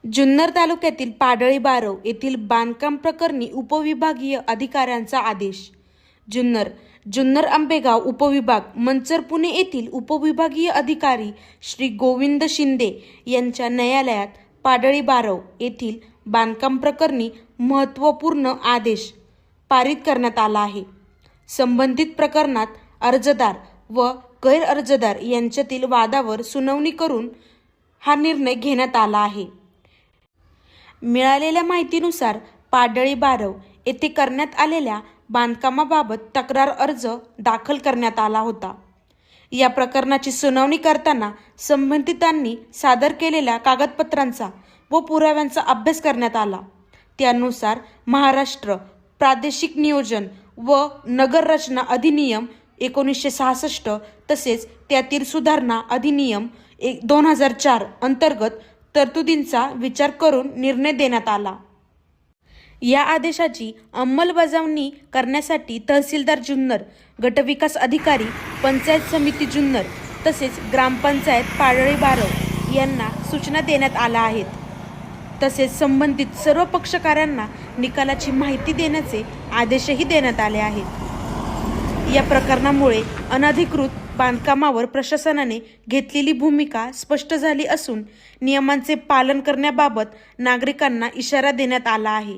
जुन्नर तालुक्यातील पाडळी बारव येथील बांधकाम प्रकरणी उपविभागीय अधिकाऱ्यांचा आदेश। जुन्नर आंबेगाव उपविभाग मंचर पुणे येथील उपविभागीय अधिकारी श्री गोविंद शिंदे यांच्या न्यायालयात पाडळी बारव येथील बांधकाम प्रकरणी महत्त्वपूर्ण आदेश पारित करण्यात आला आहे। संबंधित प्रकरणात अर्जदार व गैर अर्जदार यांच्यातील वादावर सुनावणी करून हा निर्णय घेण्यात आला आहे। मिळालेल्या माहितीनुसार पाडळी बारव येथे करण्यात आलेल्या बांधकामाबाबत तक्रार अर्ज दाखल करण्यात आला होता। या प्रकरणाची सुनावणी करताना संबंधितांनी सादर केलेल्या कागदपत्रांचा व पुराव्यांचा अभ्यास करण्यात आला। त्यानुसार महाराष्ट्र प्रादेशिक नियोजन व नगररचना अधिनियम 1966 तसेच त्यातील सुधारणा अधिनियम 2004 अंतर्गत तरतुदींचा विचार करून निर्णय देण्यात आला। या आदेशाची अंमलबजावणी करण्यासाठी तहसीलदार जुन्नर, गटविकास अधिकारी, पंचायत समिती जुन्नर तसेच ग्रामपंचायत पाडळी बारव यांना सूचना देण्यात आल्या आहेत। तसेच संबंधित सर्व पक्षकारांना निकालाची माहिती देण्याचे आदेशही देण्यात आले आहेत। या प्रकरणामुळे अनधिकृत बांधकामावर प्रशासनाने घेतलेली भूमिका स्पष्ट झाली असून नियमांचे पालन करण्याबाबत नागरिकांना इशारा देण्यात आला आहे।